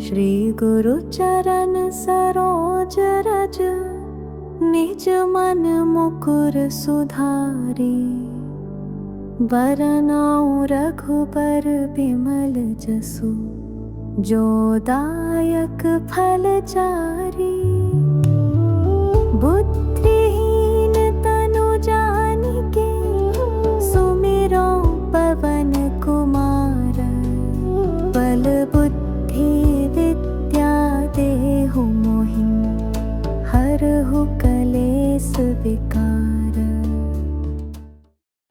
श्री गुरु चरण सरोज रज, निज मन मुकुर सुधारी। बरनाउँ रघुबर बिमल जसु, जो दायक फल चारी। बुद्धिहीन तनु जानिके, सुमिरो पवन कुमार। बल बुद्धि विद्या देहु मोहि, हरहु कलेस विकार।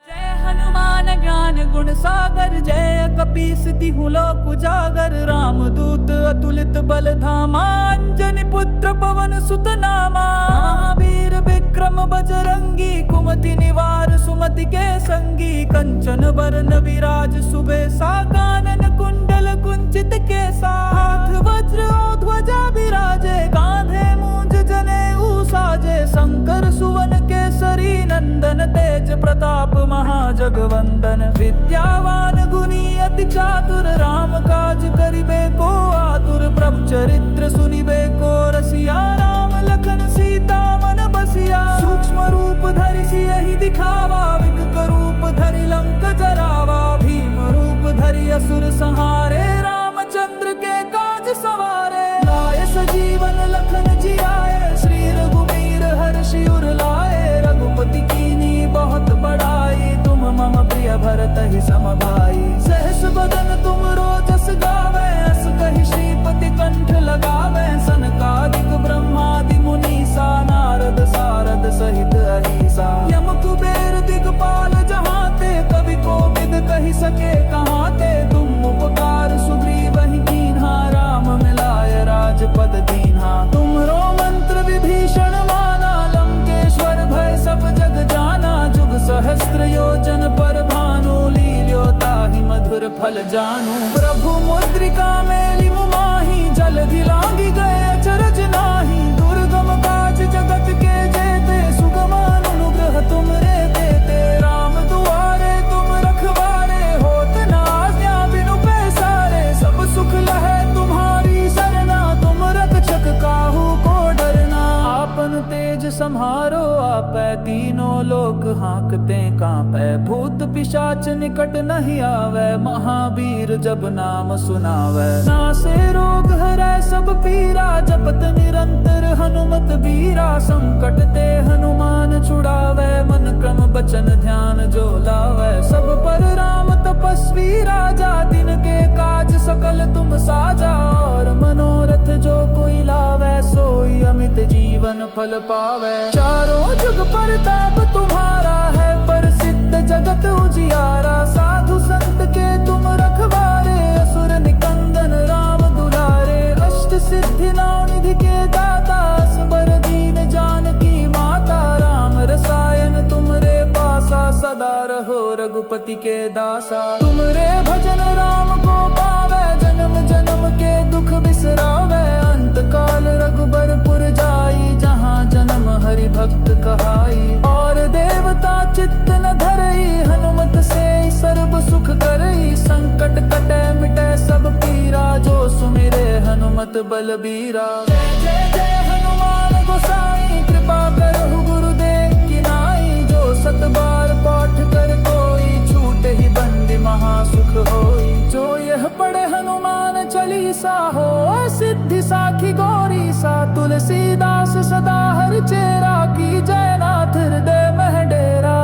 जय हनुमान ज्ञान गुण सागर, जय कपीस तिहु लोक उजागर। रामदूत अतुलित बल धामा, अंजनी पुत्र पवन सुत नामा। महावीर विक्रम बजरंगी, कुमति निवार सुमति के संगी। कंचन बरन विराज सुबेसा, कानन कुंडल कुंचित केसा। हाथ वज्र और ध्वजा विराजे, कांधे मूंज जनेऊ साजे। शंकर सुवन केसरी नंदन, तेज प्रताप महाजगवंदन। विद्यावान गुणी अति चातुर, राम काज करिबे को आतुर। प्रभु चरित्र सुनिबे को रसिया, राम लखन सीता मन बसिया। सूक्ष्म रूप धरि सियहि दिखावा, विकट रूप धरि लंक जरावा। भीम रूप धरि असुर संहारे, रामचंद्र के काज सवारे। लाए सजीवन लखन जियाए, श्री रघुवीर हर्षि उर लाए। रघुपति कीन्ही बहुत बड़ाई, तुम मम प्रिय भरत ही सम भाई। सहस बदन तुम रोजस गावे, अस कहि श्रीपति कंठ लगावे। सनकादिक ब्रह्मादि मुनीसा, नारद सारद सहित अहीसा। यम कुबेर दिगपाल जहाते, कवि कोविद कहि सके कहाते। तुम उपकार सुग्रीवहि कीन्हा, राम मिलाय राजपद दीन्हा। तुमरो मंत्र विभीषण माना, लंकेश्वर भय सब जग जाना। जुग सहस्त्र योजन पर भानु, लील्यो ताहि मधुर फल जानू। प्रभु मुद्रिका मेलि मुमाहि, जलधि लांघि गए अचरज नाही। दुर्गम काज जगत के जेते, सुगम अनुग्रह तुमरे देते। राम दुआरे तुम रखवारे, होत न आज्ञा बिनु पैसारे। सब सुख लहै तुम्हारी सरना, तुम रक्षक काहू को डरना। आपन तेज सम्हारो आपै, तीनों लोक हांकते कांपै। भूत पिशाच निकट नहीं आवे, महावीर जब नाम सुनावै। नासे रोग हरै सब पीरा, जपत निरंतर हनुमत बीरा। संकट ते हनुमान छुड़ावै, मन क्रम बचन ध्यान जो लावै। सब पर राम तपस्वी राजा, तिनके काज सकल तुम साजा। और मनोरथ जो कोई लावै, सोई अमित जीवन फल पावै। चारों जुग परताप तुम्हारा है, प्रसिद्ध जगत उजियारा। साधु संत के तुम रखवारे, असुर निकंदन राम दुलारे। अष्ट सिद्धि नौ निधि के दाता, असबर दीन जानकी माता। राम रसायन तुमरे पासा, सदा रहो रघुपति के दासा। तुमरे भजन राम को पावै, जन्म जन्म के दुख बिसरावै। अंत काल रघुबरपुर जाई, जहाँ जन्म हरि भक्त कहाई। और देवता चित्त न धरई, हनुमत से सर्व सुख करई। संकट कटै मिटै सब पीरा, जो सुमिरे हनुमत बलबीरा। जय जय जय हनुमान गोसाई, कृपा करहु गुरुदेव की नाई। जो सत बार पाठ कर कोई, छूटे ही बंदी महासुख होई। जो यह पढ़े हनुमान चालीसा, हो सिद्धि साखी गौरी सा। तुलसीदास सदा हर चेरा, की जयनाथ हृदय मह डेरा।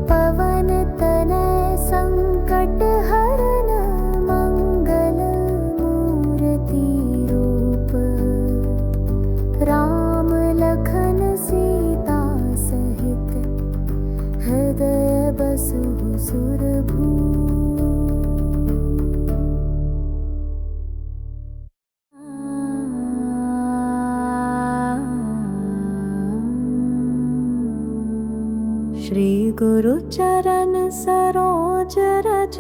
पवन तनय संकट हरन, मंगल मूर्ति रूप। राम लखन सीता सहित, हृदय बसहु सुरभूप। श्री गुरु चरण सरोज रज,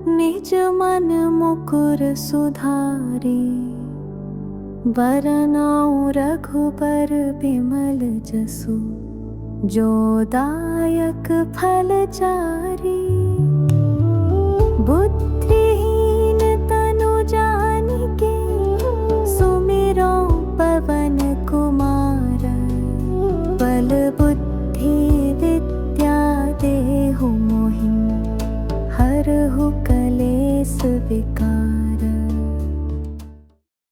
निज मन मुकुर सुधारी। बरनाउँ रघुबर बिमल जसु, जो दायक फल चारी। बुद्धिहीन तनु जानिके, विकार।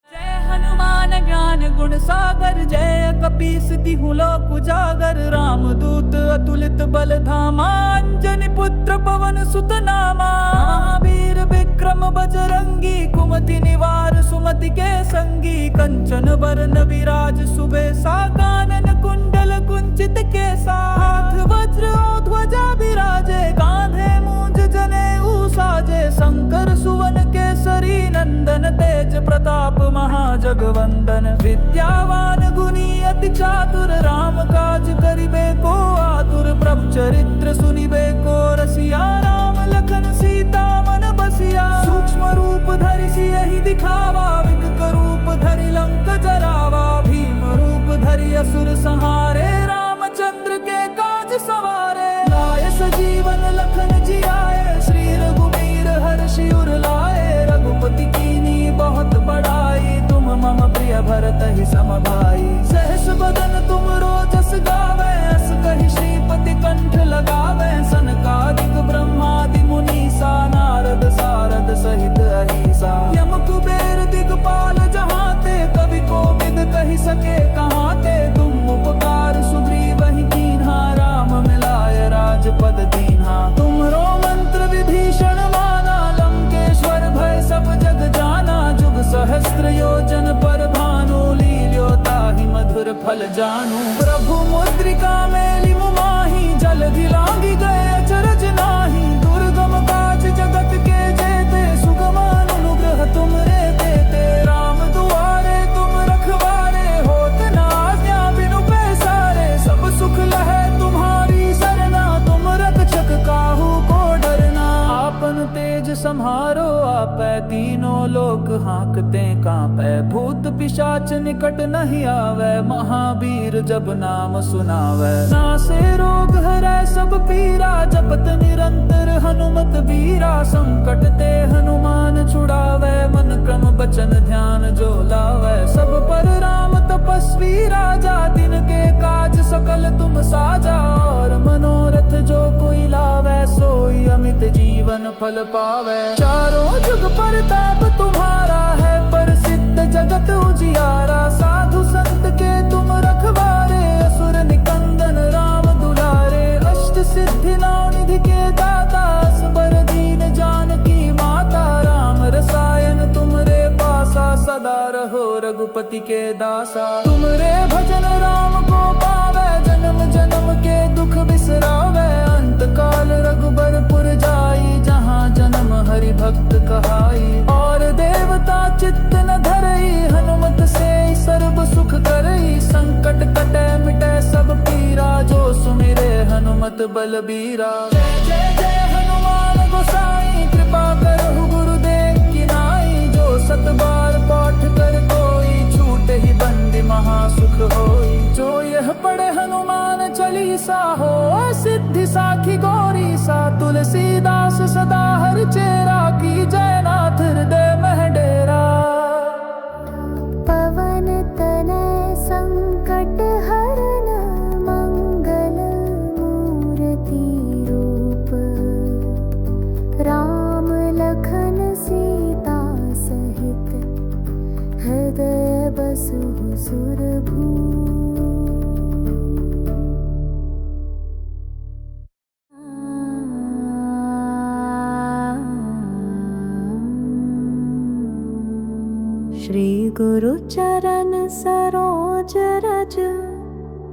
जय हनुमान ज्ञान गुण सागर, जय कपीस तिहु लोक उजागर। रामदूत अतुलित बल धामा, अंजनी पुत्र पवन सुत नामा। महावीर विक्रम बजरंगी, कुमति निवार सुमति के संगी। कंचन बरन विराज सुबेसा, कानन कुंडल कुंचित केसा। हाथ वज्र और ध्वजा विराजे, कांधे मूंज जनेऊ साजे। शंकर सुवन केसरी नंदन, तेज प्रताप महाजगवंदन। विद्यावान गुणी अति चातुर, राम काज करिबे को आतुर। प्रभु चरित्र सुनिबे को रसिया, राम लखन सीता मन बसिया। सूक्ष्म रूप धरि सियहि दिखावा, विकट रूप धरि लंक जरावा। भीम रूप धरि असुर संहारे, रामचंद्र के काज सवारे। लाए सजीवन लखन जियाए, श्री रघुवीर हर्षि उर लाए। रघुपति कीन्ही बहुत बड़ाई, तुम मम प्रिय भरत ही सम भाई। सहस बदन तुम रोजस गावे, अस कहि श्रीपति कंठ लगावे। सनकादिक ब्रह्मादि मुनीसा, नारद सारद सहित अहीसा। यम कुबेर दिगपाल जहाते, कवि कोविद कहि सके कहाते। तुम उपकार सुग्रीवहि कीन्हा, राम मिलाय राजपद दीन्हा। तुमरो मंत्र विभीषण माना, लंकेश्वर भय सब जग जाना। जुग सहस्त्र योजन पर भानु, लील्योताहि मधुर फल जानू। प्रभु मुद्रिका मेलि मुमाहि, जलधि लांघि गए अचरज नाही। दुर्गम काज जगत के जेते, सुगम अनुग्रह तुमरे देते। राम दुआरे तुम रखवारे, होत न आज्ञा बिनु पैसारे। सब सुख लहै तुम्हारी सरना, तुम रक्षक काहू को डरना। आपन तेज सम्हारो आपै, तीनों लोक हाँकते कांपै। भूत पिशाच निकट नहीं आवे, महावीर जब नाम सुनावे। नासे रोग हरै सब पीरा, जपत निरंतर हनुमत बीरा। संकट ते हनुमान छुड़ावे, मन क्रम बचन ध्यान जो लावे। सब पर राम तपस्वी राजा, तिनके काज सकल तुम साजा। और मनोरथ जो कोई लावे, सोई अमित जीवन फल पावे। चारों जुग परताप तुम्हारा है, प्रसिद्ध जगत उजियारा। साधु संत के तुम रखवारे, असुर निकंदन राम दुलारे। अष्ट सिद्धि नौ निधि के दाता, असबर दीन जानकी माता। राम रसायन तुमरे पासा, सदा रहो रघुपति के दासा। तुमरे भजन राम को पावे, जन्म जन्म के दुख बिसरावे। अंत काल रघुबरपुर जाई, जहाँ जन्म हरि भक्त कहाई। और देवता चित्त न धरई, हनुमत से सर्व सुख करई। संकट कटे मिटे सब पीरा, जो सुमिरे हनुमत बलबीरा। जय जय जय हनुमान गोसाई, कृपा करहु गुरुदेव की नाई। जो सत बार पाठ कर कोई, छूट ही बंदी महासुख होई। जो यह पढ़े हनुमान चालीसा, हो सिद्धि साखी गौरी सा। तुलसीदास सदा हर चेरा, की जय नाथ हृदय मह डेरा। पवन तनय संकट हरन, मंगल मूर्ति रूप। राम लखन सीता सहित, हृदय बसहु सुरभूप। श्री गुरु चरण सरोज रज,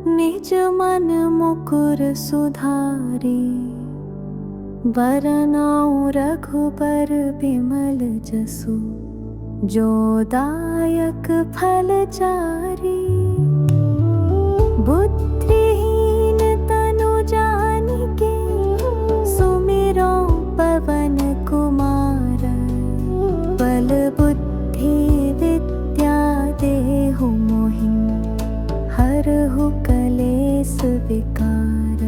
निज मन मुकुर सुधारी। बरनउँ रघुबर बिमल जसु, जो दायक फल चारि। बुद्धिहीन तनु जानिके, सुमिरो पवन कुमार। बल बुद्धि विद्या देहु मोहि, हरहु कलेस विकार।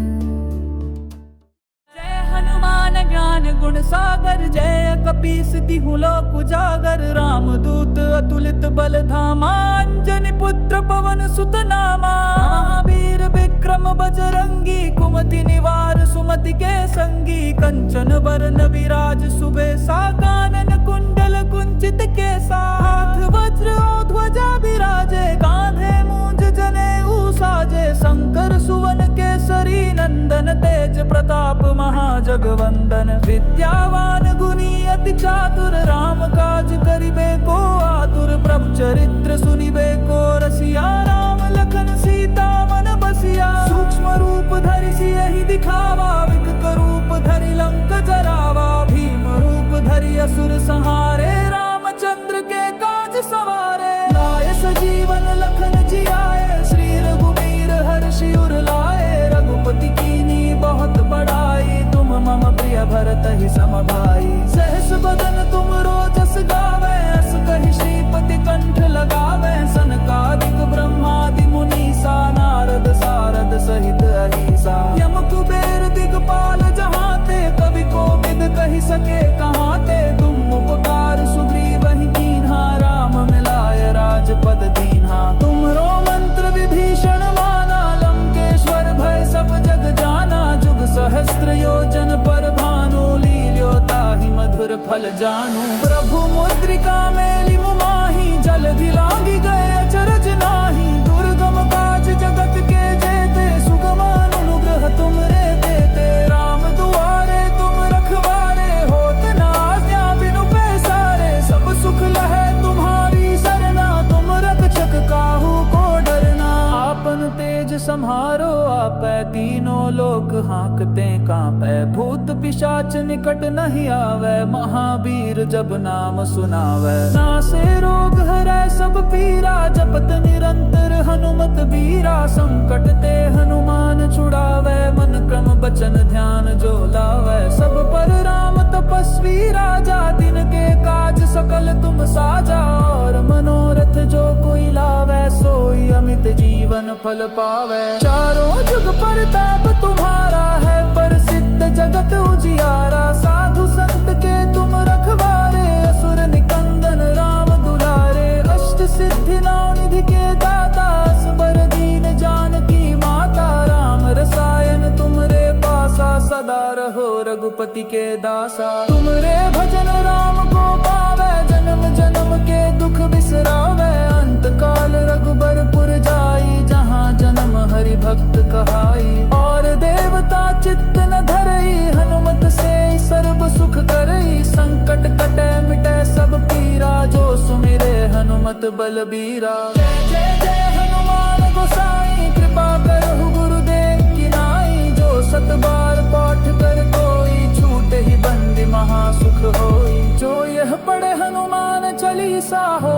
जय हनुमान ज्ञान गुण सागर, जय कपीस तिहु लोक उजागर। रामदूत अतुलित बल धामा, अंजनी पुत्र पवन सुत नामा। महावीर विक्रम बजरंगी, कुमति निवार सुमति सुमति के संगी कंचन बरन विराज सुबे सा कानन कुंडल कुंचित केसा हाथ वज्र और ध्वजा विराजे कांधे मूंज जनेऊ साजे शंकर सुवन केसरी नंदन तेज प्रताप महाजगवंदन विद्यावान गुणी अति चातुर राम काज करिबे को आतुर प्रभु चरित्र सुनिबे को रसिया राम लखन सीता मन बसिया सूक्ष्म रूप धरि सियहि दिखावा विकट रूप धरि लंक जरावा भीम रूप धरि असुर संहारे रामचंद्र के काज सवारे लाए सजीवन लखन जियाए श्री रघुवीर हर्षि उर लाए रघुपति कीनी बहुत बड़ाई तुम मम प्रिय भरत ही सम भाई सहस बदन तुम रोजस गावे अस कहि श्रीपति कंठ लगावे सनकादिक ब्रह्मादि मुनीसा नारद सारद सहित अहिसा यम कुबेर दिगपाल जहाते कवि कोविद कहि सके कहाते तुम उपकार सुग्रीवहि कीन्हा राम मिलाय राजपद दीन्हा तुमरो मंत्र विभीषण माना लंकेश्वर भय सब जग जाना जुग सहस्त्र योजन पर भानु लील्योताहि मधुर फल जानू प्रभु मुद्रिका मेलि मुमाहि जलधि लांघि गए अचरज नाही दुर्गम काज जगत के जेते सुगम अनुग्रह तुमरे देते राम दुआरे तुम रखवारे होत न आज्ञा बिनु पैसारे सब सुख लहै तुम्हारी सरना तुम रक्षक काहू को डरना आपन तेज सम्हारो आपै तीनों लोक हाँकते कांपै भूत पिशाच निकट नहीं आवे महावीर जब नाम सुनावे नासे रोग हरै सब पीरा जपत निरंतर हनुमत बीरा संकट ते हनुमान छुड़ावे मन क्रम बचन ध्यान जो लावे सब पर राम तपस्वी राजा दिन के काज सकल तुम साजा और मनोरथ जो कोई लावे सोई अमित जीवन फल पावे चारों जुग परताप तुम्हारा है प्रसिद्ध जगत उजियारा साधु संत के तुम रखवारे असुर निकंदन राम दुलारे अष्ट सिद्धि निधि के दाता असबर दीन जानकी माता राम रसायन तुमरे पासा सदा रहो रघुपति के दासा तुमरे भजन राम को पावे जन्म जन्म के दुख बिसरावे अंत काल रघुबरपुर जाई जहाँ जन्म हरि भक्त कहाई और देवता चित्त न धरई हनुमत से सर्व सुख करई संकट कटे मिटे सब पीरा जो सुमिरे हनुमत बलबीरा जय जय जय हनुमान गोसाई कृपा करहु गुरुदेव की नाई जो सत बार पाठ कर कोई छूटे ही बंदी महासुख होई जो यह पढ़े हनुमान चालीसा हो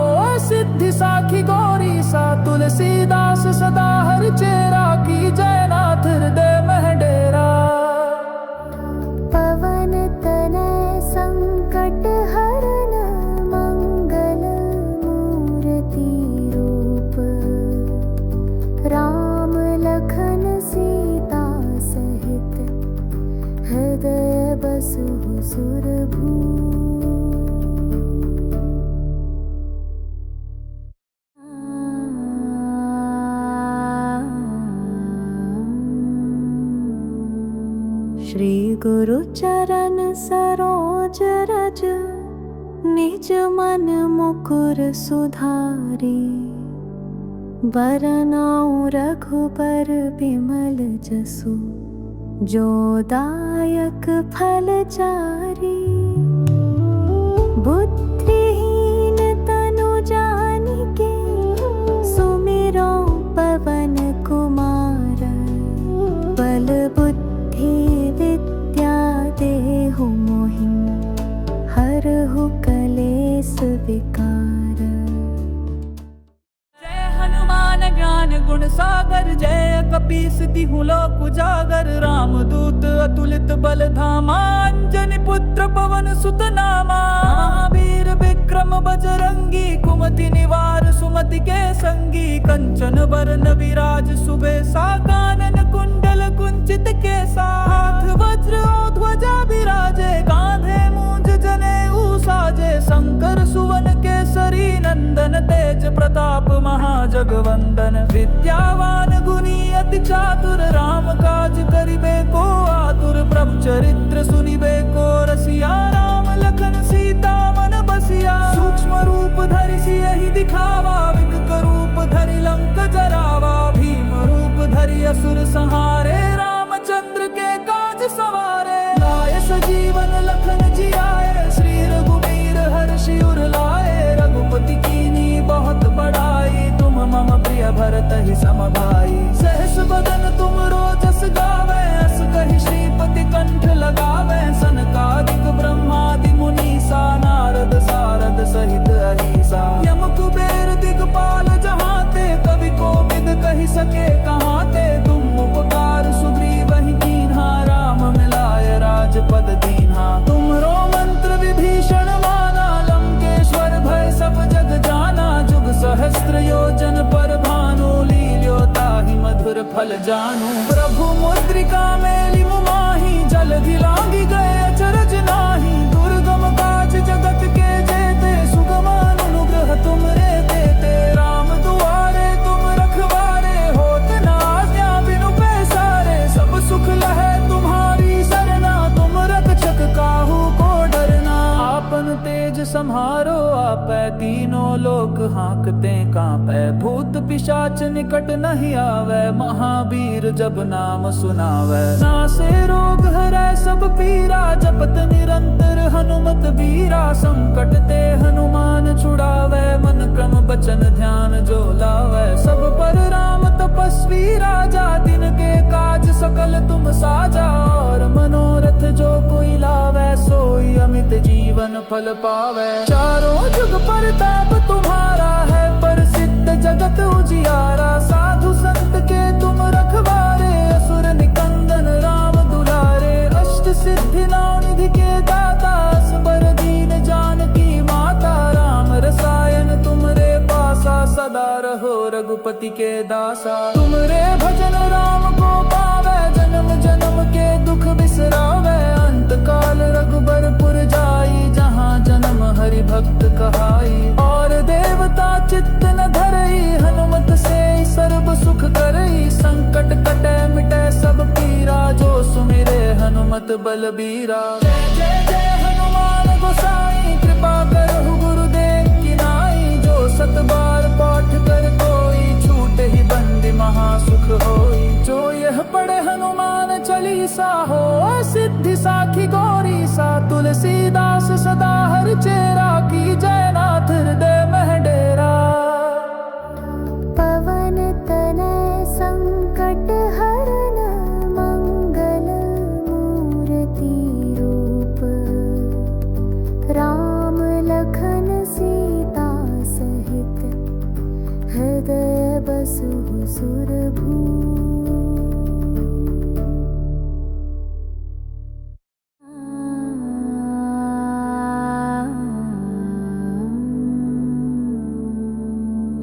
सिद्धि साखी गौरी सा तुलसीदास सदा हर चेरा की जयनाथ हृदय मह डेरा पवन तनय संकट हरन मंगल मूर्ति रूप राम लखन सीता सहित हृदय बसहु सुरभूप श्री गुरु चरण सरोज रज निज मन मुकुर सुधारी बरनाउँ रघुबर बिमल जसु जो दायक फल चारी बुद्धिहीन तनु जानिके सुमिरो पवन कुमार बल बुद्धि विद्या देहु मोहि हरहु कलेस विकार जय हनुमान ज्ञान गुण सागर जय कपीस तिहु लोक उजागर रामदूत अतुलित बल धामा अंजनी पुत्र पवन सुत नामा महावीर विक्रम बजरंगी कुमति निवार सुमति के संगी कंचन बरन विराज सुबेसा कानन कुंडल कुंचित केसा हाथ वज्र और ध्वजा विराजे कांधे मूंज जनेऊ साजे शंकर सुवन केसरी नंदन तेज प्रताप महाजगवंदन विद्यावान गुणी अति चातुर राम काज करिबे को आतुर प्रभु धरि असुर संहारे, रामचंद्र के काज सवारे। लाए सजीवन लखन जियाए, श्री रघुवीर हर्षि उर लाए। रघुपति कीन्ही बहुत बड़ाई, तुम मम प्रिय भरत ही सम भाई। सहस बदन तुम रोजस गावे, अस कहि श्रीपति कंठ लगावे। सनकादिक ब्रह्मादि मुनीसा, नारद सारद सहित अहीसा। यम कुबेर दिगपाल जहाते, कवि कोविद कहि सके कहाते। तुम उपकार सुग्रीवहि कीन्हा, राम मिलाय राजपद दीन्हा। तुमरो मंत्र विभीषण माना, लंकेश्वर भय सब जग जाना। जुग सहस्त्र योजन पर भानु, लील्योताहि मधुर फल जानू। प्रभु मुद्रिका मेलि मुमाहि, जलधि लांघि गए अचरज नाही। दुर्गम काज जगत के जेते, सुगम अनुग्रह तुमरे देते। राम दुआरे तुम रखवारे, होत न आज्ञा बिनु पैसारे। सब सुख लहै तुम्हारी सरना, तुम रक्षक काहू को डरना। आपन तेज सम्हारो आपै, तीनों लोक हाँकते कांपै। भूत पिशाच निकट नहीं आवे, महावीर जब नाम सुनावे। नासे रोग हरै सब पीरा, जपत निरंतर हनुमत बीरा। संकट ते हनुमान छुड़ावे, मन क्रम बचन ध्यान जो लावे। सब पर राम तपस्वी राजा, तिनके काज सकल तुम साजा। और मनोरथ जो कोई लावे, सोई अमित जीवन फल पावे। चारों जुग परताप तुम्हारा है, प्रसिद्ध जगत उजियारा। साधु संत के तुम रखवारे, असुर निकंदन राम दुलारे। अष्ट सिद्धि नौ निधि के दाता, असबर दीन जानकी माता। राम रसायन तुमरे पासा, सदा रहो रघुपति के दासा। तुमरे भजन राम को पावे, जन्म जन्म के दुख बिसरावे। अंत काल रघुबरपुर जाई, जहाँ जन्म हरि भक्त कहाई। और देवता चित्त न धरई, हनुमत से सर्व सुख करई। संकट कटे मिटे सब पीरा, जो सुमिरे हनुमत बलबीरा। जय जय जय हनुमान गोसाई, कृपा करहु गुरुदेव की नाई। जो सत बार पाठ कर कोई, छूट ही बंदी महासुख होई। जो यह पढ़े हनुमान चालीसा, हो सिद्धि साखी गौरी सा। तुलसीदास सदा हर चेरा, की जय नाथ हृदय मह डेरा। पवन तनय संकट हरन, मंगल मूर्ति रूप। राम लखन सीता सहित, हृदय बसहु सुरभूप।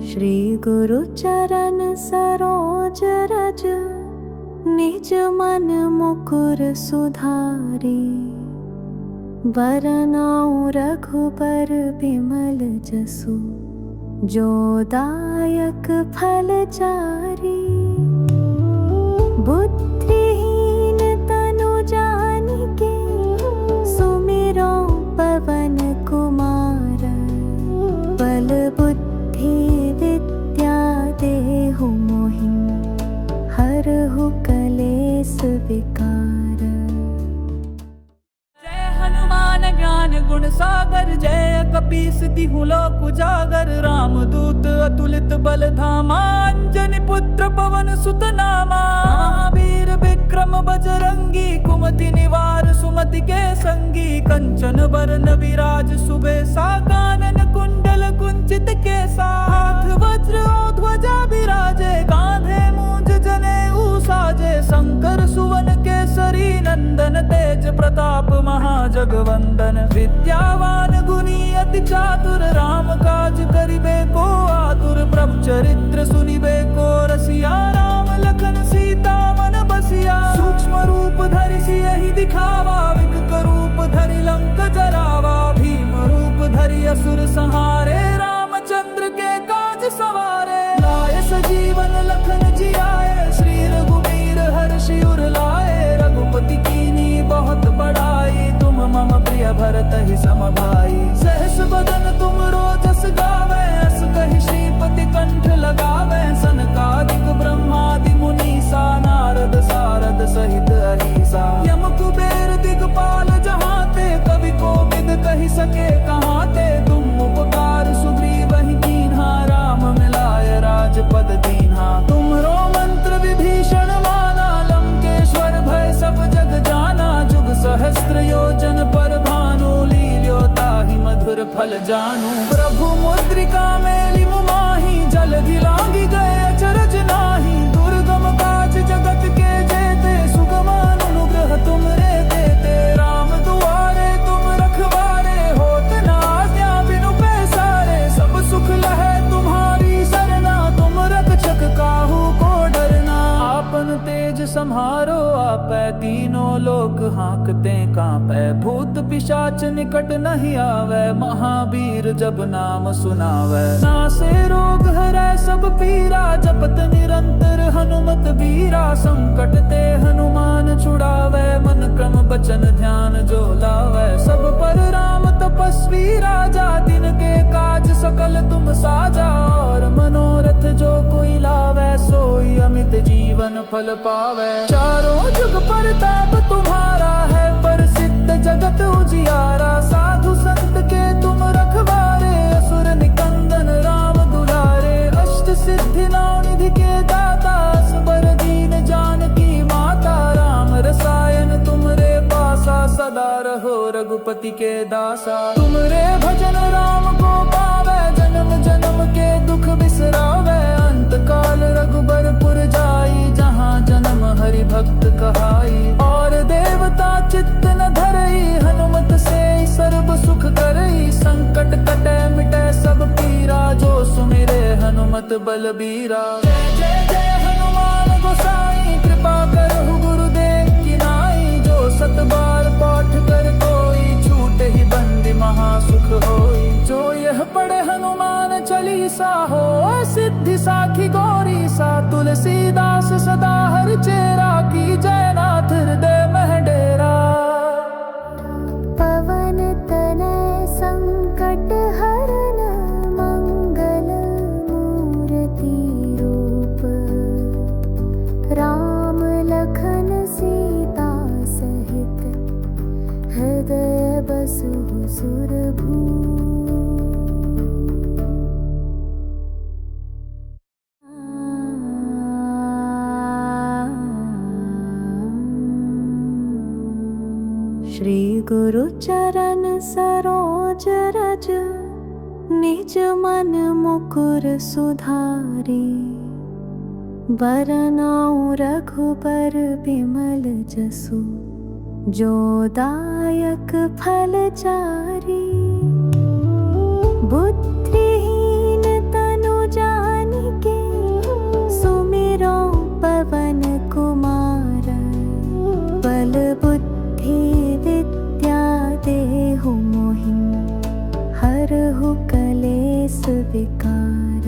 श्री गुरु चरण सरोज रज, निज मन मुकुर सुधारी। बरनउँ रघुबर बिमल जसु, जो दायक फल चारि। बुद्धिहीन तनु जानिके, सुमिरो पवन कुमार। बल बुद्धि विद्या देहु मोहि, हरहु कलेस विकार। जय हनुमान ज्ञान गुण सागर, जय कपीस तिहु लोक उजागर। रामदूत अतुलित बल धामा, अंजनी पुत्र पवन सुत नामा। महावीर विक्रम बजरंगी, कुमति निवार सुमति के संगी। कंचन बरन विराज सुबेसा, कानन कुंडल कुंचित केसा। हाथ वज्र और ध्वजा विराजे, कांधे मूंज जनेऊ साजे। शंकर सुवन केसरी नंदन, तेज प्रताप महाजगवंदन। विद्यावान गुणी अति चातुर, राम काज करिबे को आतुर। प्रभु चरित्र सुनिबे को रसिया, राम लखन सीता मन बसिया। सूक्ष्म रूप धरि सियहि दिखावा, विकट रूप धरि लंक जरावा। भीम रूप धरि असुर संहारे, रामचंद्र के काज सवारे। लाए सजीवन लखन जियाए, श्री रघुवीर हर्षि उर लाए। रघुपति कीन्ही बहुत बड़ाई, तुम मम प्रिय भरत ही सम भाई। सहस बदन तुम रोजस गावे, अस कहि श्रीपति कंठ लगावे। सनकादिक ब्रह्मादि मुनीसा, फल जानू। प्रभु मुद्रिका मेली मुमाही, जलधि लांगी गए अचरज नाही। दुर्गम काज जगत के जेते, सुगम अनुग्रह तुमरे देते। राम दुआरे तुम रखवारे, होत न आज्ञा बिनु पैसारे। सब सुख लहे तुम्हारी सरना, तुम रक्षक काहू को डरना। आपन तेज सम्हारो आपै, तीनों लोक हाँकते कांपै। भूत पिशाच निकट नहीं आवे, महावीर जब नाम सुनावे। नासे रोग हरै सब पीरा, जपत निरंतर हनुमत बीरा। संकट ते हनुमान छुड़ावे, मन क्रम बचन ध्यान जो लावे। सब पर राम तपस्वी राजा, दिन के काज सकल तुम साजा। और मनोरथ जो कोई लावे, सोई अमित जीवन फल पावे। चारों जुग परताप तुम्हारा है, प्रसिद्ध जगत उजियारा। साधु संत के तुम रखवारे, असुर निकंदन राम दुलारे। अष्ट सिद्धि नौ निधि के दाता, असबर दीन जानकी माता। राम रसायन तुमरे पासा, सदा रहो रघुपति के दासा। तुमरे भजन राम को पावे, जन्म जन्म के दुख बिसरावे। अंत काल रघुबरपुर जाई, जहाँ जन्म हरि भक्त कहाई। और देवता चित्त न धरई, हनुमत से सर्व सुख करई। संकट कटे मिटे सब पीरा, जो सुमिरे हनुमत बलबीरा। जय जय जय हनुमान गोसाई, कृपा करहु गुरुदेव की नाई। जो सत बार पाठ कर कोई, छूटे ही बंदी महासुख होई। जो यह पढ़े हनुमान चालीसा, हो सिद्धि साखी गौरी सा। तुलसीदास सदा हर चेरा, की जय नाथ हृदय मह डेरा। पवन तनय संकट हरन, मंगल मूर्ति रूप। राम लखन सीता सहित, हृदय बसहु सुरभूप। श्री गुरु चरण सरोज रज, निज मन मुकुर सुधारी। बरनाउ रघुबर बिमल जसु, जो दायक फल चारी। बुद्धिहीन तनु जानिके, सुमिरो पवन कुमार। बल बुद्धि विद्या देहु मोहि, हरहु कलेस विकार।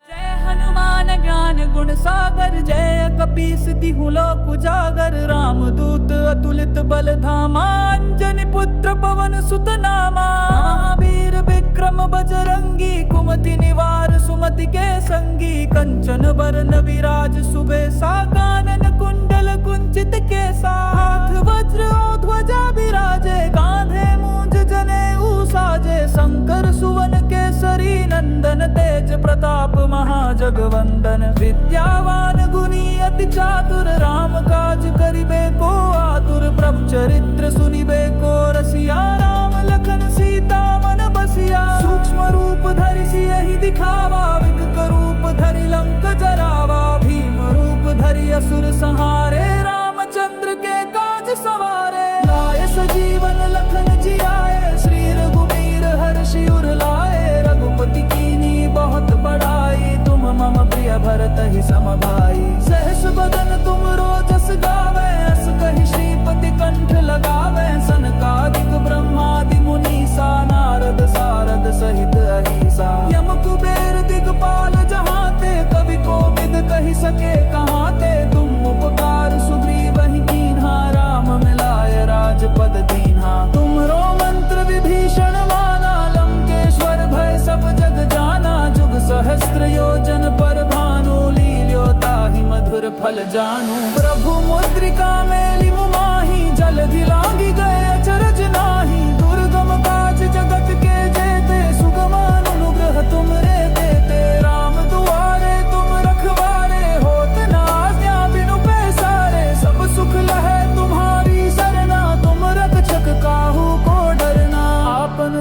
जय हनुमान ज्ञान गुण सागर, जय कपीस तिहु लोक उजागर। रामदूत अतुलित बल धामा, अंजनी पुत्र पवन सुत नामा। महावीर विक्रम बजरंगी, कुमति निवार सुमति के संगी। कंचन बरन विराज सुबेसा, कानन कुंडल कुंचित केसा। हाथ वज्र और ध्वजा विराजे, कांधे मूंज जनेऊ साजे। शंकर सुवन केसरी नंदन, तेज प्रताप महाजगवंदन। विद्यावान गुणी अति चातुर, राम काज करिबे को आतुर। प्रभु चरित्र सुनिबे को रसिया, राम लखन सीता मन बसिया। सूक्ष्म रूप धरि सियहि दिखावा, विकट रूप धरि लंक जरावा। भीम रूप धरि असुर संहारे, रामचंद्र के काज सवारे। लाए सजीवन लखन जियाए, श्री रघुवीर हर्षि उर लाए। रघुपति कीन्ही बहुत बड़ाई, तुम मम प्रिय भरत ही सम भाई। सहस बदन तुम रोजस गावे, अस कहि श्रीपति कंठ लगावे। सनकादिक ब्रह्मादि मुनीसा, नारद सारद सहित अहिसा। यम कुबेर दिगपाल जहाते, कवि कोविद कहि सके कहाते। तुम उपकार सुग्रीवहि कीन्हा, राम मिलाय राजपद दीन्हा। तुमरो मंत्र विभीषण माना, लंकेश्वर भय सब जग जाना। जुग सहस्त्र योजन पर भानु, लील्यो ताहि मधुर फल जानू। प्रभु मुद्रिका मेली मुमाही, जलधि लांगी गए अचरज नाही। दुर्गम काज जगत के जेते, सुगम अनुग्रह तुमरे देते। राम दुआरे तुम रखवारे, होत न आज्ञा बिनु पैसारे। सब सुख लहे तुम्हारी सरना, तुम रक्षक काहू को डरना। आपन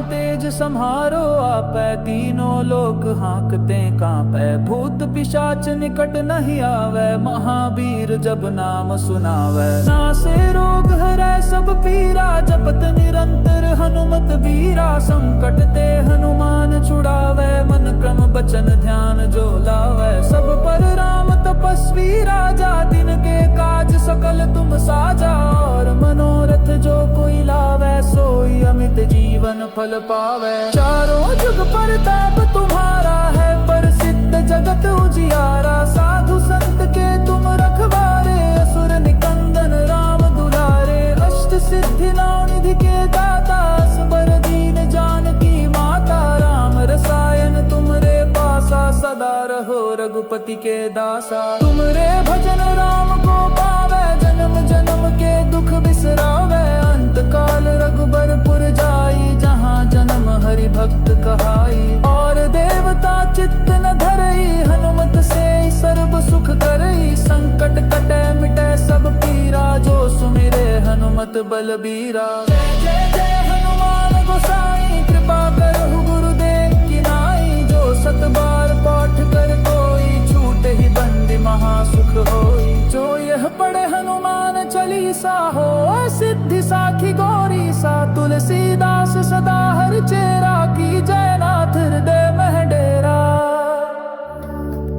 संहारो आपै, तीनों लोक हाँकते कांपै, भूत पिशाच निकट नहीं आवे, महावीर जब नाम सुनावे। नासे रोग हरै सब पीरा, जपत निरंतर हनुमत बीरा, संकट ते हनुमान छुड़ावे, मन क्रम बचन ध्यान जो लावे। सब पर राम तपस्वी राजा, दिन के काज सकल तुम साजा, और मनोरथ जो कोई लावे, सोई अमित जीवन फल पावे। चारों जुग पर ताप तुम्हारा है, प्रसिद्ध जगत उजियारा, साधु संत के तुम रखवारे, असुर निकंदन राम दुलारे। अष्ट सिद्धि नौ निधि के दाता, असबर दीन जानकी माता, राम रसायन तुमरे पासा, सदा रहो रघुपति के दासा। तुमरे भजन राम को पावे, जन्म जन्म के दुख बिसरावे, अंत काल रघुबरपुर जाई, जहाँ जन्म हरि भक्त कहाई। और देवता चित्त न धरई, हनुमत से सर्व सुख करई, संकट कटे मिटे सब पीरा, जो सुमिरे हनुमत बलबीरा। जय जय जय हनुमान गोसाई, कृपा करहु गुरुदेव की नाई, जो सत बार पाठ कर कोई, छूट ही बंदी महासुख होई। जो यह पढ़े हनुमान चालीसा, हो सिद्धि साखी गौरी सा, तुलसीदास सदा हर चेरा, की जय नाथ हृदय मह डेरा।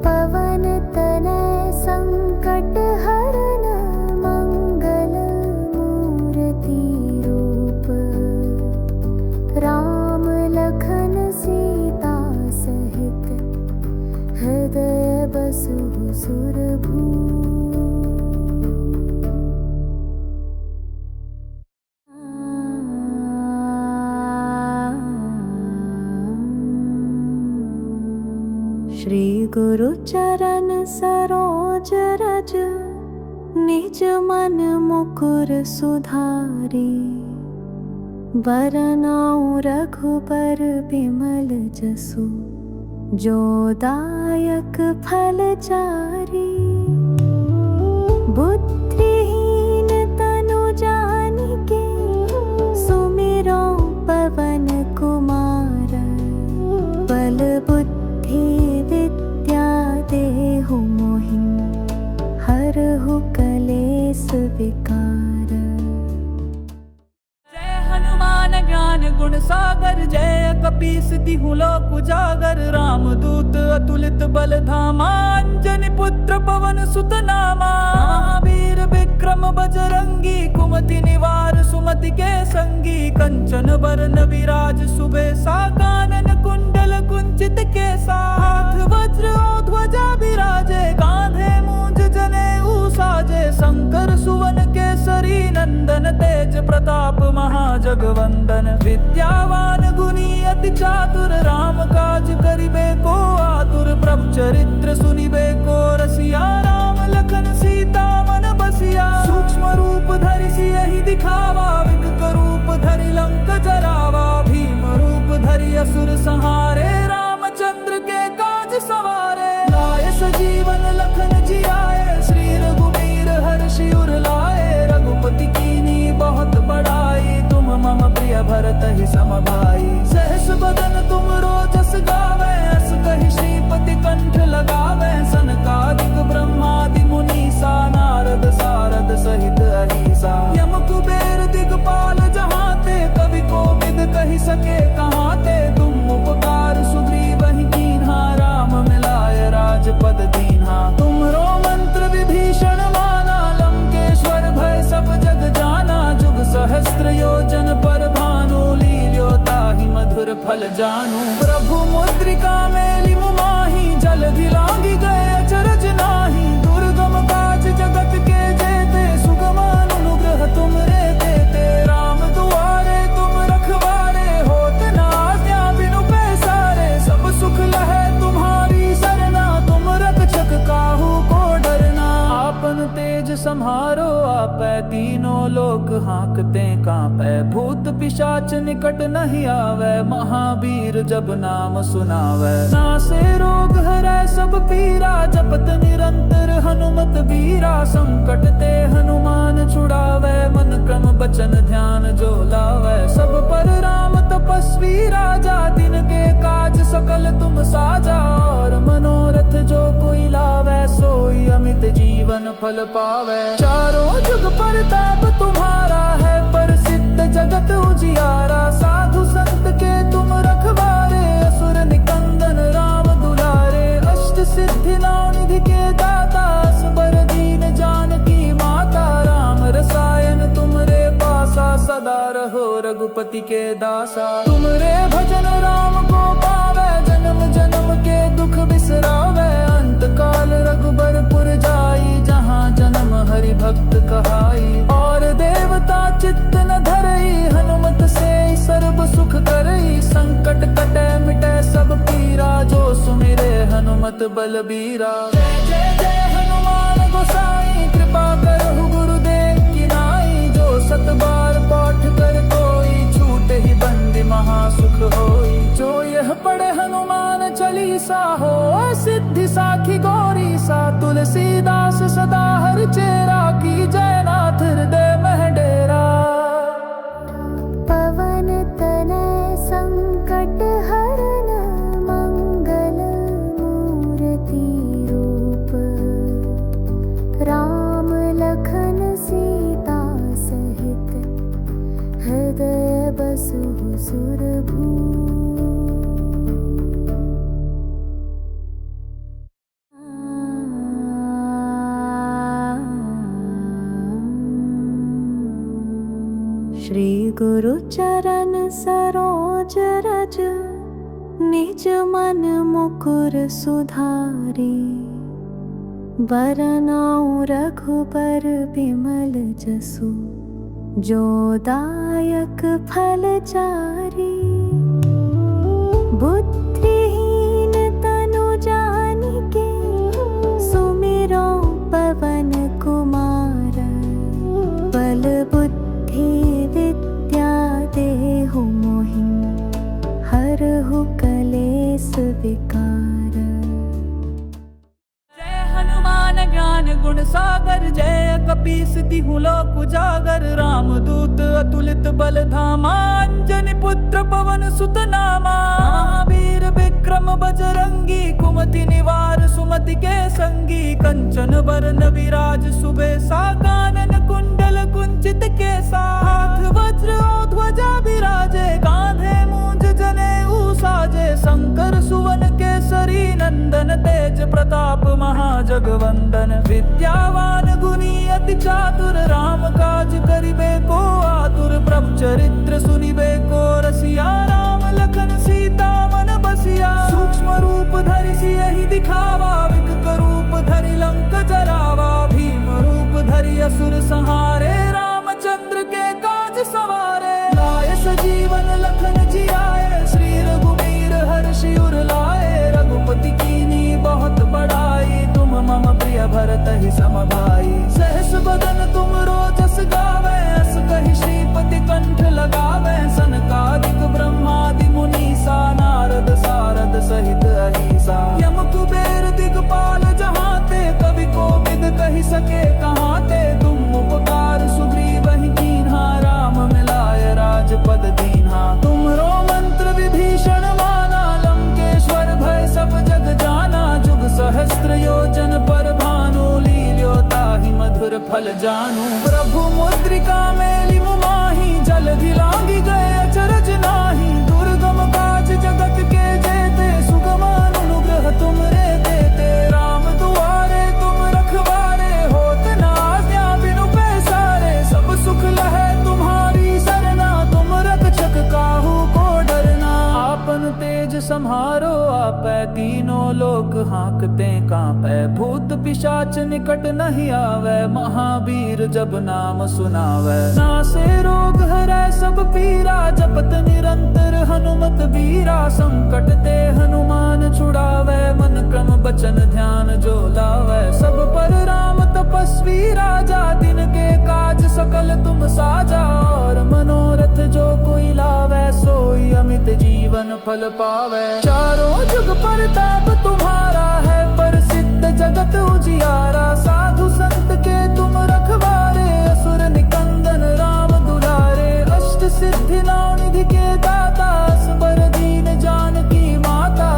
पवन तनय संकट हरन, मंगल मूर्ति रूप, राम लखन सीता सहित, हृदय बसहु सुरभूप। श्री गुरु चरण सरोज रज, निज मन मुकुर सुधारी, बरनउँ रघुबर बिमल जसु, जो दायक फल चारि। बुद्धिहीन तनु जानिके, सुमिरो पवन कुमार, बल बुद्धि विद्या देहु मोहि, हरहु कलेस विकार। जय हनुमान ज्ञान गुण सागर, जय कपीस तिहु लोक उजागर, रामदूत अतुलित बल धामा, अंजनी पुत्र पवन सुत नामा। महावीर विक्रम बजरंगी, कुमति निवार सुमति के संगी, कंचन बरन विराज सुबेसा, कानन कुंडल कुंचित केसा, हाथ वज्र और ध्वजा विराजे, कांधे मूंज जनेऊ साजे, शंकर सुवन केसरी नंदन, तेज प्रताप महाजगवंदन। विद्यावान गुणी अति चातुर, राम काज करिबे को आतुर, प्रभु चरित्र सुनिबे को रसिया, राम लखन सीता मन बसिया। सूक्ष्म रूप धरि सियहि दिखावा, विकट रूप धरि लंक जरावा, भीम रूप धरि असुर संहारे, रामचंद्र के काज सवारे। लाए सजीवन लखन जियाए, श्री रघुवीर हर्षि उर लाए, रघुपति कीन्ही बहुत बड़ाई, तुम मम प्रिय भरत ही सम भाई। सहस बदन तुम रोजस गावे, अस कहि श्रीपति कंठ लगावे, सनकादिक ब्रह्मादि मुनीसा, नारद सारद सहित अहीसा। यम कुबेर दिगपाल जहाते, कवि कोविद कहि सके कहाते, तुम उपकार सुग्रीवहि कीन्हा, राम मिलाय राजपद दीन्हा। तुमरो मंत्र विभीषण माना, लंकेश्वर भय सब जग जाना, जुग सहस्त्र योजन पर भानु, लील्यो ताहि मधुर फल जानू। प्रभु मुद्रिका मेलि मुमाहि, जलधि लांघि गए अचरज नाही, दुर्गम काज जगत के जेते, सुगम अनुग्रह तुमरे देते। राम दुआरे तुम रखवारे, होत न आज्ञा बिनु पैसारे, सब सुख लहै तुम्हारी सरना, तुम रक्षक काहू को डरना। आपन तेज सम्हारो आपै, तीनों लोक हाँकते कांपै, भूत पिशाच निकट नहीं आवे, महावीर जब नाम सुनावे। नासे रोग हरै सब पीरा, जपत निरंतर हनुमत बीरा, संकट ते हनुमान छुड़ावे, मन क्रम बचन ध्यान जो लावे। सब पर राम तपस्वी राजा, सकल तुम साजा, और मनोरथ जो कोई लावे सोई अमित जीवन फल पावे। चारों जुग परताप तुम्हारा है प्रसिद्ध जगत उजियारा, साधु संत के तुम रखवारे असुर निकंदन राम दुलारे। अष्ट सिद्धि नौ निधि के दाता असबर दीन जानकी माता, राम रसायन तुमरे पासा सदा रहो रघुपति के दासा। तुमरे भजन राम को पावे जन्म जन्म के दुख बिसरावे, अंत काल रघुबरपुर जाई जहाँ जन्म हरि भक्त कहाई। और देवता चित्त न धरई हनुमत से सर्व सुख करई, संकट कटे मिटे सब पीरा जो सुमिरे हनुमत बलबीरा। जय जय जय हनुमान गोसाई कृपा करहु गुरुदेव की नाई, जो सत बार पाठ कर कोई छूट ही बंदी महासुख होई। जो यह पढ़े हनुमान चालीसा हो सिद्धि साखी गौरी सा, तुलसीदास सदा हर चेरा की जयनाथ हृदय मह डेरा। पवन तनय संकट हरन मंगल मूर्ति रूप, राम लखन सीता सहित हृदय बसहु सुरभूप। श्री गुरु चरण सरोज रज, निज मन मुकुर सुधारी। बरनउँ रघुबर बिमल जसु, जो दायक फल चारी। बुद्धिहीन तनु जानिके, सुमिरो पवन कुमार। बल बुद्धि विद्या देहु मोहि, हरहु कलेस विकार। जय हनुमान ज्ञान गुण सागर, जय कपीस तिहु लोक उजागर। रामदूत अतुलित बल धामा, अंजनी पुत्र पवन सुत नामा। महावीर विक्रम बजरंगी, कुमति निवार सुमति के संगी। कंचन बरन विराज सुबेसा, कानन कुंडल कुंचित केसा। हाथ वज्र और ध्वजा विराजे, कांधे मूंज जनेऊ साजे। शंकर सुवन केसरी नंदन, तेज प्रताप महाजगवंदन। विद्यावान गुणी अति चातुर, राम काज करिबे को आतुर। प्रभु चरित्र सुनिबे को रसिया, राम लखन सीता मन बसिया। सूक्ष्म रूप धरि सियहि दिखावा, विकट रूप धरि लंक जरावा। भीम रूप धरि असुर संहारे, रामचंद्र के काज सवारे। लाए सजीवन लखन जियाए, श्री रघुवीर हर्षि उर लाए। रघुपति कीन्ही बहुत बड़ाई, तुम मम प्रिय भरत ही सम भाई। सहस बदन तुम रोजस गावे, अस कहि श्रीपति कंठ लगावे। सनकादिक ब्रह्मादि मुनीसा, नारद सारद सहित अहिसा। यम कुबेर दिगपाल जहाते, कवि कोविद कहि सके कहाते। तुम उपकार सुग्रीवहि कीन्हा, राम मिलाय राजपद दीन्हा। तुमरो मंत्र विभीषण माना, लंकेश्वर भय सब जग जाना। जुग सहस्त्र योजन पर भानु, लील्यो ताहि मधुर फल जानू। प्रभु मुद्रिका मेलि मुमाहि, जलधि लांघि गए अचरज नाही। दुर्गम काज जगत के जेते, सुगम अनुग्रह तुमरे देते। राम दुआरे तुम रखवारे, होत न आज्ञा बिनु पैसारे। सब सुख लहै तुम्हारी सरना, तुम रक्षक काहू को डरना। आपन तेज सम्हारो आपै, तीनों लोक हाँकते कांपै। भूत पिशाच निकट नहीं आवे, महावीर जब नाम सुनावे। नासे रोग हरै सब पीरा, जपत निरंतर हनुमत बीरा। संकट ते हनुमान छुड़ावे, मन क्रम बचन ध्यान जो लावे। सब पर राम तपस्वी राजा, दिन के काज सकल तुम साजा। और मनोरथ जो कोई लावे, सोई अमित जीवन फल पावे। चारों जुग परताप तुम्हारा है प्रसिद्ध जगत उजियारा। साधु संत के तुम रखवारे, असुर निकंदन राम दुलारे। अष्ट सिद्धि नौ निधि के दाता, असबर दीन जानकी माता।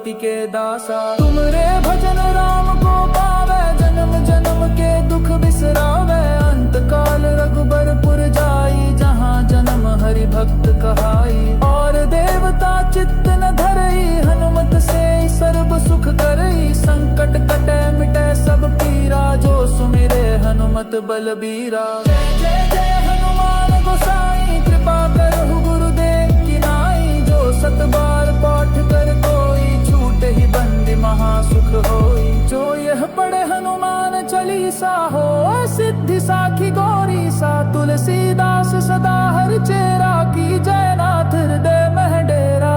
रघुपति के दासा। तुमरे भजन राम को पावे, जन्म जन्म के दुख बिसरावे। अंत काल रघुबरपुर जाई, जहाँ जन्म हरि भक्त कहाई। और देवता चित्त न धरई, हनुमत से सर्व सुख करई। संकट कटे मिटे सब पीरा, जो सुमिरे हनुमत बलबीरा। जय जय जय हनुमान गोसाई, कृपा करहु गुरुदेव की नाई। जो सत बार पाठ कर कोई, छूटे ही बंदी महासुख होई। जो यह पढ़े हनुमान चालीसा, हो सिद्धि साखी गौरी सा। तुलसीदास सदा हर चेरा, की जय नाथ हृदय मह डेरा।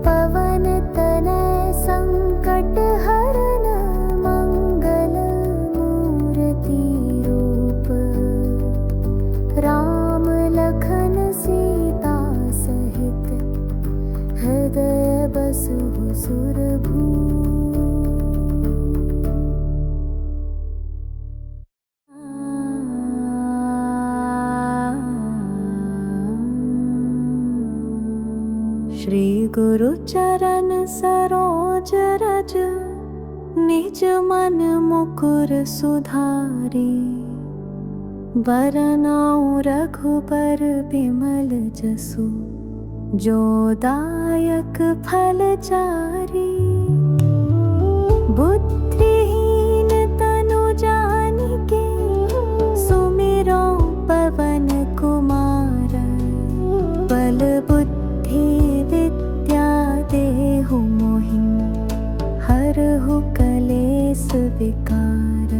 पवन तनय संकट हरन, मंगल मूर्ति रूप। राम लखन सीता सहित, हृदय बसहु सुरभूप। श्री गुरु चरण सरोज रज, निज मन मुकुर सुधारी। बरनउँ रघुबर बिमल जसु, जो दायक फल चारी। बुद्धिहीन तनु जानिके, सुमिरो पवन कुमार। बल बुद्धि विद्या देहु मोहि, हरहु कलेस विकार।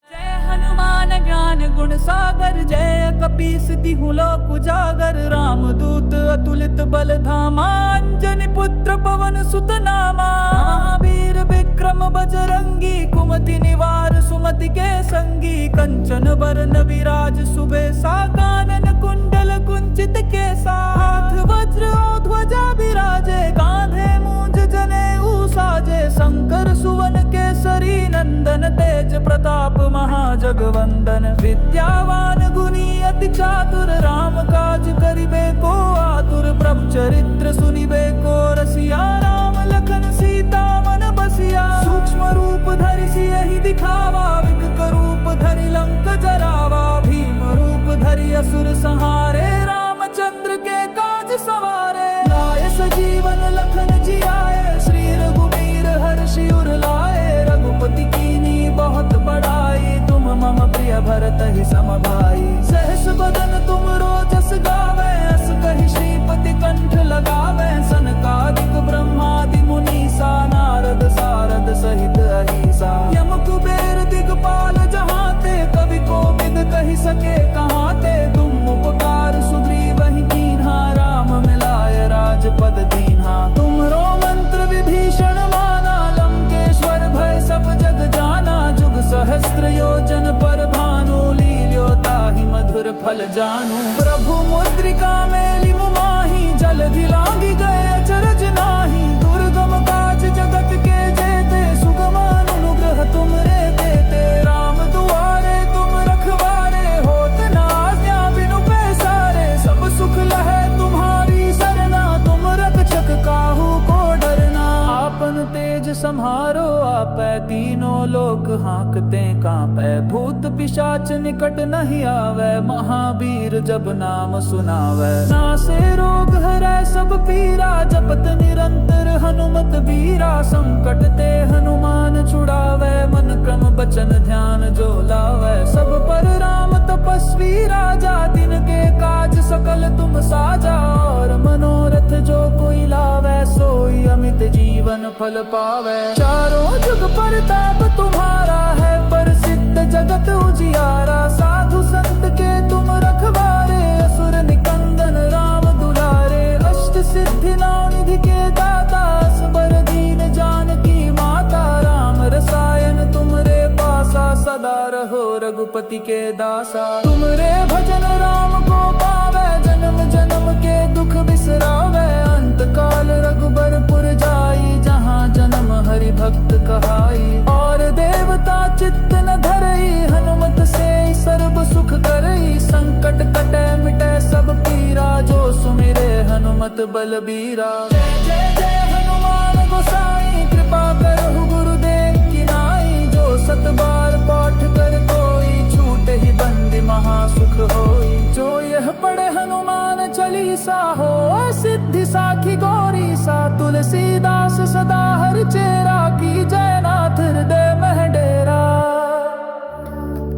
जय हनुमान ज्ञान गुण सागर, जय कपीस तिहु लोक उजागर। रामदूत अतुलित बल धामा, अंजनी पुत्र पवन सुत नामा। महावीर विक्रम बजरंगी, कुमति निवार सुमति के संगी। कंचन बरन विराज सुबेसा, कानन कुंडल कुंचित केसा। हाथ वज्र और ध्वजा विराजे, कांधे मूंज जनेऊ साजे। शंकर सुवन केसरी नंदन, तेज प्रताप महाजगवंदन। विद्यावान गुणी अति चातुर, राम काज करिबे को आतुर। प्रभु चरित्र सुनिबे को रसिया, राम लखन सीता मन बसिया। सूक्ष्म रूप धरि सियहि दिखावा, विकट रूप धरि लंक जरावा। भीम रूप धरि असुर संहारे, रामचंद्र के काज सवारे। लाए सजीवन लखन जियाए, श्री रघुबीर हर्षि उर लाए। रघुपति कीन्ही बहुत बड़ाई, तुम मम प्रिय भरत ही सम भाई। सहस बदन तुम रोजस गावे, अस कहि श्रीपति कंठ लगावे। सनकादिक ब्रह्मादि मुनीसा, नारद सारद सहित अहीसा। यम कुबेर दिगपाल जहाते, कवि कोविद कहि सके कहाते। तुम उपकार सुग्रीवहि कीन्हा, राम मिलाय राजपद दीन्हा। तुमरो मंत्र विभीषण माना, लंकेश्वर भय सब जग जाना। जुग सहस्त्र योजन पर भानु, लील्यो ताहि मधुर फल जानू। प्रभु मुद्रिका मेलि मुमाहि, जलधि लांघि गए अचरज नाही। दुर्गम काज जगत के जेते, सुगम अनुग्रह तुमरे देते। राम दुआरे तुम रखवारे, होत न आज्ञा बिनु पैसारे। सब सुख लहै तुम्हारी सरना, तुम रक्षक काहू को डरना। आपन तेज सम्हारो आपै, तीनों लोक हाँकते कांपै। भूत पिशाच निकट नहीं आवे, महावीर जब नाम सुनावे। नासे रोग हरै सब पीरा, जपत निरंतर हनुमत बीरा। संकट ते हनुमान छुड़ावे, मन क्रम बचन ध्यान जो लावे। सब पर राम तपस्वी राजा, तिनके काज सकल तुम साजा। और मनोरथ जो कोई लावे, सोई अमित जीवन फल पावे। चारों जुग परताप तुम्हारा है, प्रसिद्ध जगत उजियारा। साधु संत के तुम रखवारे, असुर निकंदन राम दुलारे। अष्ट सिद्धि नौ निधि के दाता, असबर दीन जानकी माता। राम रसायन तुमरे पासा, सदा रहो रघुपति के दासा। तुमरे भजन राम को पावे, जन्म जन्म के दुख बिसरावे। अंत काल रघुबरपुर जाई, जहाँ जन्म हरि भक्त कहाई। और देवता चित्त न धरई, हनुमत से सर्व सुख करई। संकट कटे मिटे सब पीरा, जो सुमिरे हनुमत हनुमत बलबीरा। जय जय जय हनुमान गोसाई, कृपा करहु गुरुदेव की नाई। जो सत बार पाठ कर कोई, छूटे ही बंदी महासुख होई। जो यह पढ़े हनुमान चालीसा, हो सिद्धि साखी गौरी सा। तुलसीदास सदा हर चेरा, की जय नाथ हृदय मह डेरा।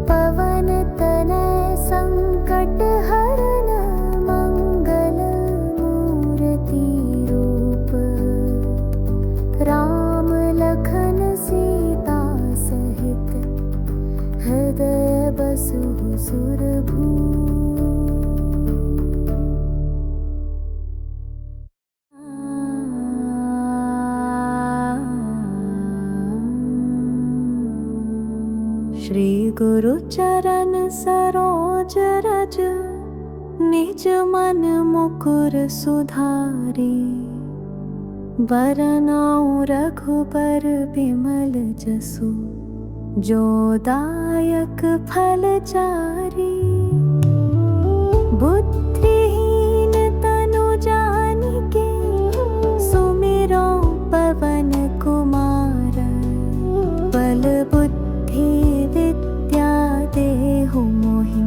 पवन तनय संकट हरन, मंगल मूर्ति रूप। राम लखन सीता सहित, हृदय बसहु सुरभूप। श्री गुरु चरण सरोज रज, निज मन मुकुर सुधारी। बरनउँ रघुबर बिमल जसु, जो दायक फल चारी। बुद्धिहीन तनु जानिके, सुमिरो पवन कुमार। बल बुद्धि विद्या देहु मोहि,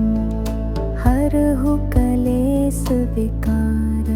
हरहु कलेस विकार।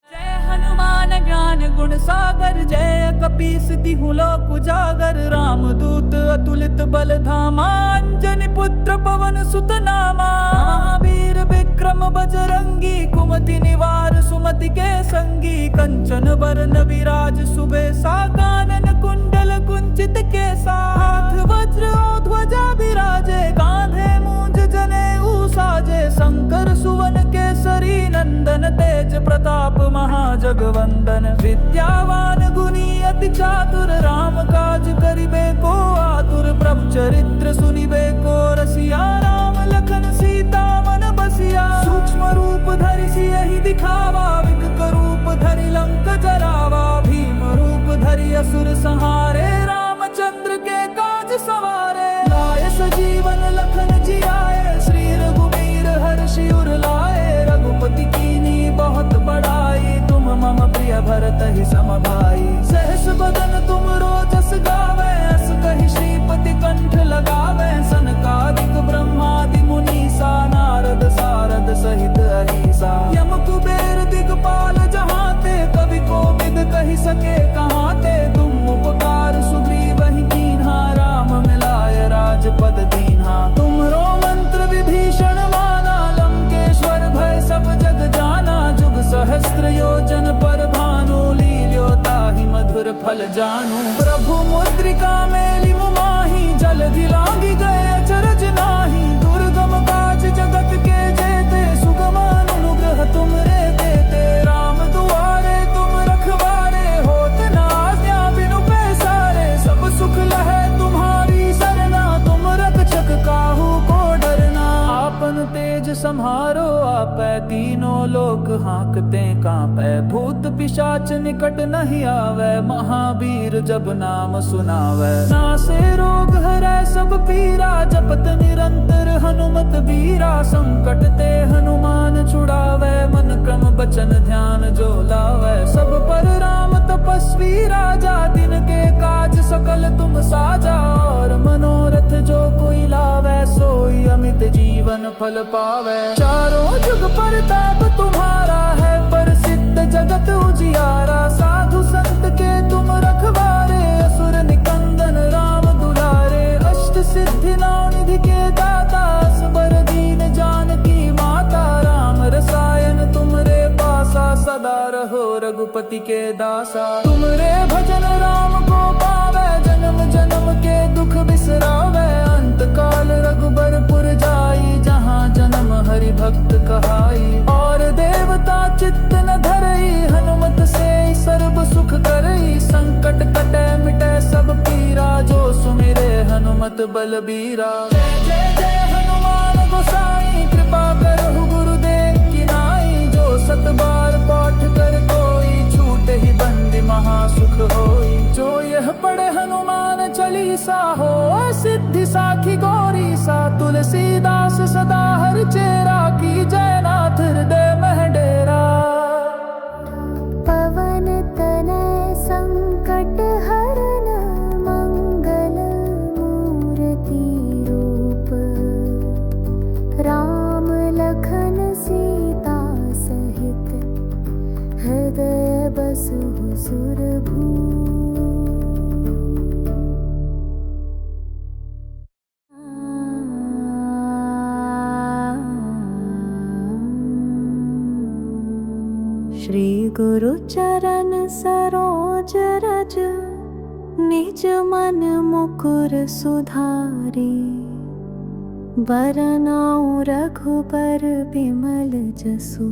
जय हनुमान ज्ञान गुण सागर, जय कपीस तिहु लोक उजागर। रामदूत अतुलित बल धामा, अंजनी पुत्र पवन सुत नामा। महावीर विक्रम बजरंगी, कुमति निवार सुमति के संगी। कंचन बरन विराज सुबेसा, कानन कुंडल कुंचित केसा। हाथ वज्र और ध्वजा विराजे, कांधे मूंज जनेऊ साजे। शंकर सुवन केसरी नंदन, तेज प्रताप महाजगवंदन। विद्यावान गुणी अति चातुर, राम काज करिबे को आतुर। प्रभु चरित्र सुनिबे को रसिया, राम लखन सीता मन बसिया। सूक्ष्म रूप धरि सियहि दिखावा, विकट रूप धरि लंक जरावा। भीम रूप धरि असुर संहारे, रामचंद्र के काज सवारे। लाए सजीवन लखन जियाए, श्री रघुवीर हर्षि उर लाए। रघुपति कीन्ही बहुत बड़ाई, तुम मम प्रिय भरत ही सम भाई। सहस बदन तुम रोजस गावे, अस कहि श्रीपति कंठ लगावे। सनकादिक ब्रह्मादि मुनीसा, नारद सारद सहित अहीसा। यम कुबेर दिगपाल जहाते, कवि कोविद कहि सके कहाते। तुम उपकार सुग्रीवहि कीन्हा, राम मिलाय राजपद दीन्हा। तुमरो मंत्र विभीषण माना, लंकेश्वर भय सब जग जाना। जुग सहस्त्र योजन पर भानु, लील्यो ताहि मधुर फल जानू। प्रभु मुद्रिका मेलि मुमाहि, जलधि लांघि गए अचरज नाही। दुर्गम काज जगत के जेते, सुगम अनुग्रह तुमरे देते। राम दुआरे तुम रखवारे, होत न आज्ञा बिनु पैसारे। सब सुख लहै तुम्हारी सरना, तुम रक्षक काहू को डरना। आपन तेज सम्हारो आपै, तीनों लोक हाँकते कांपै। भूत पिशाच निकट नहीं आवे, महावीर जब नाम सुनावै। नासे रोग हरै सब पीरा, जपत निरंतर हनुमत बीरा। संकट ते हनुमान छुड़ावै, मन क्रम बचन ध्यान जो लावै। सब पर राम तपस्वी राजा, दिन के काज सकल तुम साजा। और मनोरथ जो कोई लावै, सोई अमित जीवन फल पावै। चारों जुग परताप तुम्हारा है, प्रसिद्ध जगत उजियारा। साधु संत के तुम रखवारे, असुर निकंदन राम दुलारे। अष्ट सिद्धि नौ निधि के दाता, असबर दीन जानकी माता। राम रसायन तुमरे पासा, सदा रहो रघुपति के दासा। तुमरे भजन राम को पावै, जन्म जन्म के दुख बिसरावै। अंत काल रघुबरपुर जाई, जहाँ जन्म हरि भक्त कहाई। और देवता चित्त न धरई, हनुमत से सर्व सुख करई। संकट कटै मिटै सब पीरा, जो सुमिरे हनुमत बलबीरा। जय जय जय हनुमान गोसाई, कृपा करहु गुरुदेव की नाई। जो सत बार पाठ कर कोई, छूटे ही बंदी महासुख होई। जो यह पढ़े हनुमान चालीसा, हो सिद्धि साखी गौरी सा। तुलसीदास सदा हर चेरा, की जय नाथ हृदय मह डेरा। गुरु चरण सरोज रज, निज मन मुकुर सुधारी। बरनउँ रघुबर बिमल जसु,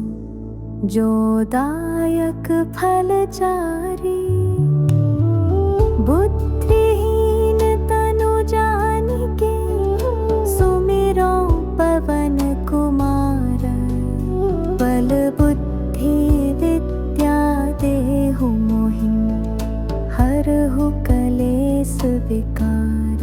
जो दायक फल चारि। बुद्धिहीन तनु जानिके, सुमिरो पवन कुमार। बल बुद्धि विद्या देहु मोहि, हरहु कलेस विकार।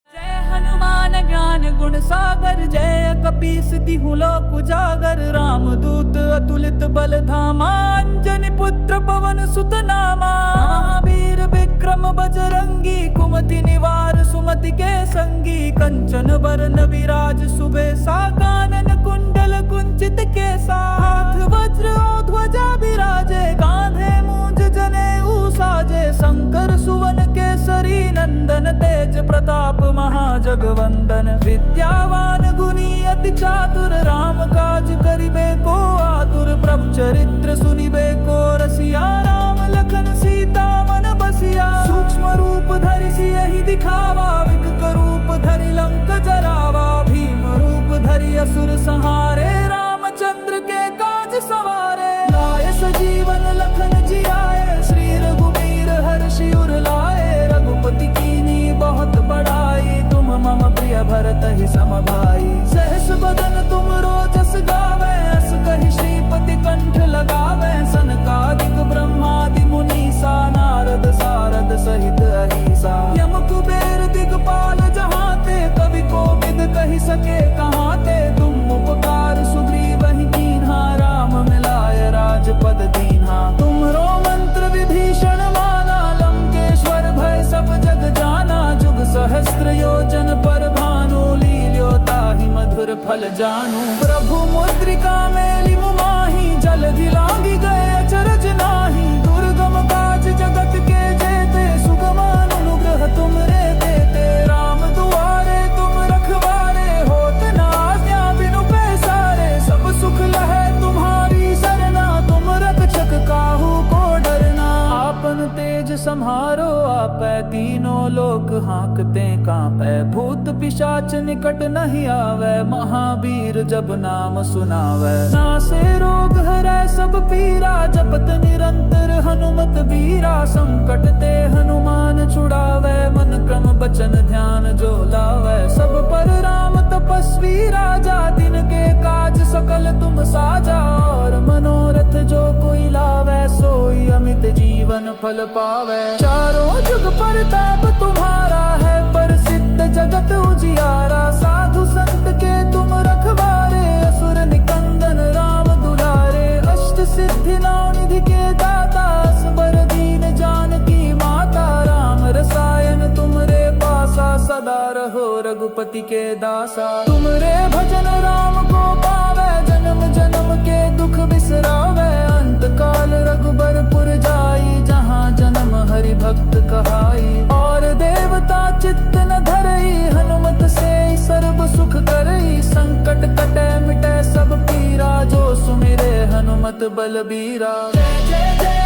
जय हनुमान ज्ञान गुण सागर, जय कपीस तिहु लोक उजागर। रामदूत अतुलित बल धामा, अंजनी पुत्र पवन सुत नामा। महावीर विक्रम बजरंगी, कुमति निवार सुमति के संगी। कंचन बरन विराज सुबेसा, कानन कुंडल कुंचित केसा। हाथ वज्र और ध्वजा विराजे, कांधे मूंज जनेऊ साजे। शंकर सुवन केसरी नंदन, तेज प्रताप महाजगवंदन। विद्यावान गुणी अति चातुर, राम काज करिबे को आतुर। प्रभु चरित्र सुनिबे को रसिया, राम लखन सीता मन बसिया। सूक्ष्म रूप धरि सियहि दिखावा, विकट रूप धरि लंक जरावा। भीम रूप धरि असुर संहारे, रामचंद्र के काज सवारे। लाए सजीवन लखन जियाए, श्री रघुबीर हर्षि उर लाए। रघुपति कीन्ही बहुत बड़ाई, तुम मम प्रिय भरत ही सम भाई। सहस बदन तुम रोजस गावे, अस कहि श्रीपति कंठ लगावे। सनकादिक ब्रह्मादि मुनीसा, नारद सारद सहित अहीसा। यम कुबेर दिगपाल जहाते, कवि कोविद कहि सके कहाते। तुम उपकार सुग्रीवहि कीन्हा, राम मिलाय राजपद दीन्हा। तुमरो मंत्र विभीषण माना, लंकेश्वर भय सब जग जाना। जुग सहस्त्र योजन पर भानु, लील्यो ताहि मधुर फल जानू। प्रभु मुद्रिका मेलि मुमाहि, जलधि लांघि गए अचरज नाही। दुर्गम काज जगत के जेते, सुगम अनुग्रह तुमरे देते। राम दुआरे तुम रखवारे, होत न आज्ञा बिनु पैसारे। सब सुख लहै तुम्हारी सरना, तुम रक्षक काहू को डरना। आपन तेज सम्हारो आपै, तीनों लोक हाँकते कांपै। भूत पिशाच निकट नहीं आवे, महावीर जब नाम सुनावे। नासे रोग हरै सब पीरा, जपत निरंतर हनुमत बीरा। संकट ते हनुमान छुड़ावे, मन क्रम बचन ध्यान जो लावे। सब पर राम तपस्वी राजा, तिनके काज सकल तुम साजा। और मनोरथ जो कोई लावे, सोई अमित जीवन फल पावे। चारों जुग परताप तुम्हारा है, प्रसिद्ध जगत उजियारा। साधु संत के तुम रखवारे, असुर निकंदन राम दुलारे। अष्ट सिद्धि नौ निधि के दाता, असबर दीन जानकी माता। राम रसायन तुमरे पासा, सदा रहो रघुपति के दासा। तुमरे भजन राम को पावे, जन्म जन्म के दुख बिसरावे। अंत काल रघुबरपुर जाई, जहाँ जन्म हरि भक्त कहाई। और देवता चित्त न धरई, हनुमत से सर्व सुख करई। संकट कटे मिटे सब पीरा, जो सुमिरे हनुमत बलबीरा। जय जय जय